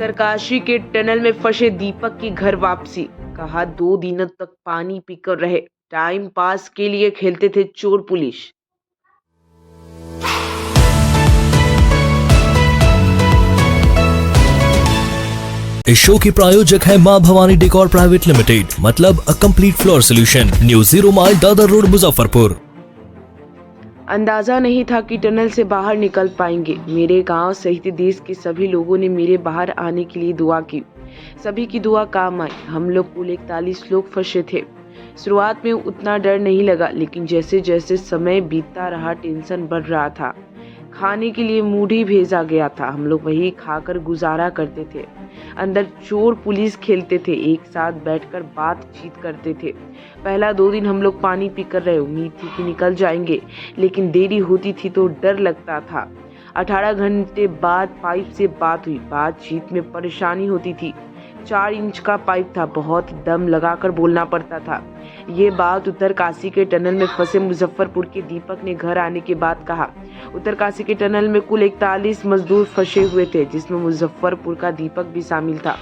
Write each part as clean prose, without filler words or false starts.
उत्तरकाशी के टनल में फंसे दीपक की घर वापसी। कहा 2 दिनों तक पानी पीकर रहे, टाइम पास के लिए खेलते थे चोर पुलिस। इस शो के प्रायोजक है मां भवानी डेकोर प्राइवेट लिमिटेड, मतलब a complete floor solution, new 0 mile Dadar road Muzaffarpur. अंदाजा नहीं था कि टनल से बाहर निकल पाएंगे। मेरे गांव सहित देश के सभी लोगों ने मेरे बाहर आने के लिए दुआ की। सभी की दुआ काम आई। हम लोग कुल 41 लोग फंसे थे। शुरुआत में उतना डर नहीं लगा, लेकिन जैसे जैसे समय बीतता रहा टेंशन बढ़ रहा था। खाने के लिए मूढ़ी भेजा गया था, हम लोग वही खाकर गुजारा करते थे। अंदर चोर पुलिस खेलते थे, एक साथ बैठकर बातचीत करते थे। पहला 2 दिन हम लोग पानी पीकर रहे, उम्मीद थी कि निकल जाएंगे, लेकिन देरी होती थी तो डर लगता था। 18 घंटे बाद पाइप से बात हुई। बातचीत में परेशानी होती थी। 4 इंच का पाइप था, बहुत दम लगाकर बोलना पड़ता था। ये बात उत्तरकाशी के टनल में फंसे मुजफ्फरपुर के दीपक ने घर आने के बाद कहा। उत्तरकाशी के टनल में कुल 41 मजदूर फंसे हुए थे, जिसमें मुजफ्फरपुर का दीपक भी शामिल था।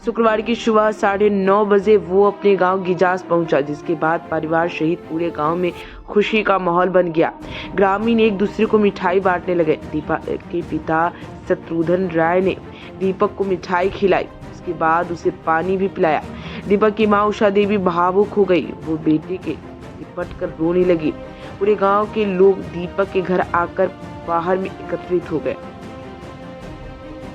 शुक्रवार की सुबह 9:30 बजे वो अपने गांव गिजास पहुंचा, जिसके बाद परिवार सहित पूरे गांव में खुशी का माहौल बन गया। ग्रामीण एक दूसरे को मिठाई बांटने लगे। दीपक के पिता शत्रुघ्न राय ने दीपक को मिठाई खिलाई, के बाद उसे पानी भी पिलाया। दीपक की मां उषा देवी भावुक हो गई। वो बेटे के लिपट कर रोने लगी। पूरे गांव के लोग दीपक के घर आकर बाहर में एकत्रित हो गए।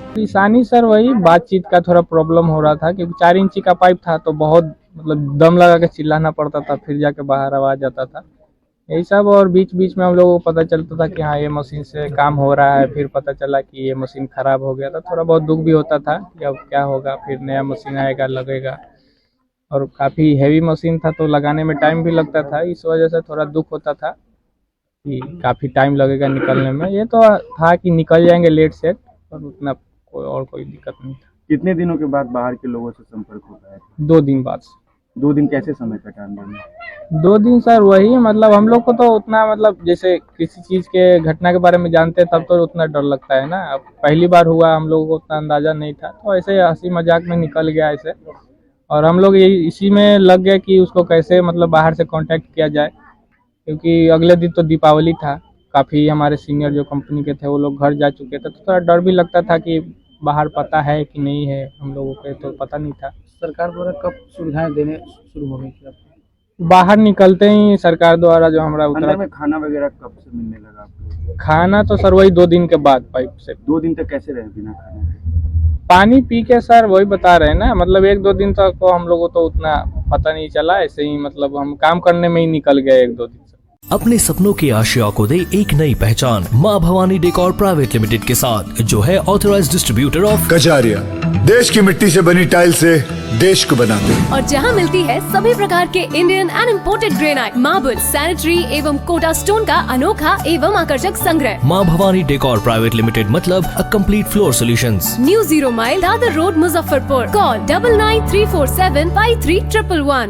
परेशानी सर वही बातचीत का थोड़ा प्रॉब्लम हो रहा था, क्योंकि 4 इंची का पाइप था तो बहुत दम लगा के चिल्लाना पड़ता था, फिर जाके बाहर आवाज आता था, यही सब। और बीच बीच में हम लोगों को पता चलता था कि हाँ ये मशीन से काम हो रहा है, फिर पता चला कि ये मशीन खराब हो गया था। थोड़ा बहुत दुख भी होता था कि अब क्या होगा, फिर नया मशीन आएगा लगेगा। और काफ़ी हैवी मशीन था तो लगाने में टाइम भी लगता था, इस वजह से थोड़ा दुख होता था कि काफ़ी टाइम लगेगा निकलने में। ये तो था कि निकल जाएंगे लेट सेट, और उतना कोई दिक्कत नहीं था। कितने दिनों के बाद बाहर के लोगों से संपर्क हो पाया? 2 दिन बाद। 2 दिन कैसे समय कटा अंदर में? 2 दिन सर वही हम लोग को तो उतना जैसे किसी चीज़ के घटना के बारे में जानते हैं तब तो उतना डर लगता है ना। अब पहली बार हुआ, हम लोगों को उतना अंदाज़ा नहीं था, तो ऐसे हंसी मजाक में निकल गया ऐसे। और हम लोग इसी में लग गए कि उसको कैसे बाहर से कांटेक्ट किया जाए, क्योंकि अगले दिन तो दीपावली था। काफ़ी हमारे सीनियर जो कंपनी के थे वो लोग घर जा चुके थे, तो थोड़ा डर भी लगता था कि बाहर पता है कि नहीं है, हम लोगों को तो पता नहीं था। सरकार द्वारा कब सुविधाएं देने शुरू हो गई थी? बाहर निकलते ही सरकार द्वारा जो हमारा अंदर में खाना वगैरह कब से मिलने लगा आपको? खाना तो सर वही 2 दिन के बाद पाइप से। 2 दिन तक कैसे रहे बिना खाने? पानी पी के सर, वही बता रहे हैं ना, 1-2 दिन तक तो हम लोगों को तो उतना पता नहीं चला, ऐसे ही हम काम करने में ही निकल गए 1-2 दिन से। अपने सपनों की आशिया को दे एक नई पहचान मां भवानी डेकोर प्राइवेट लिमिटेड के साथ, जो है ऑथराइज्ड डिस्ट्रीब्यूटर ऑफ कजारिया। देश की मिट्टी से बनी टाइल से देश को बनाते हैं, और जहां मिलती है सभी प्रकार के Indian and imported granite, marble, sanitary एवं कोटा स्टोन का अनोखा एवं आकर्षक संग्रह। मां भवानी डेकोर प्राइवेट लिमिटेड, मतलब a complete floor solutions, new 0 mile Dadar road Muzaffarpur. Call 9934753111।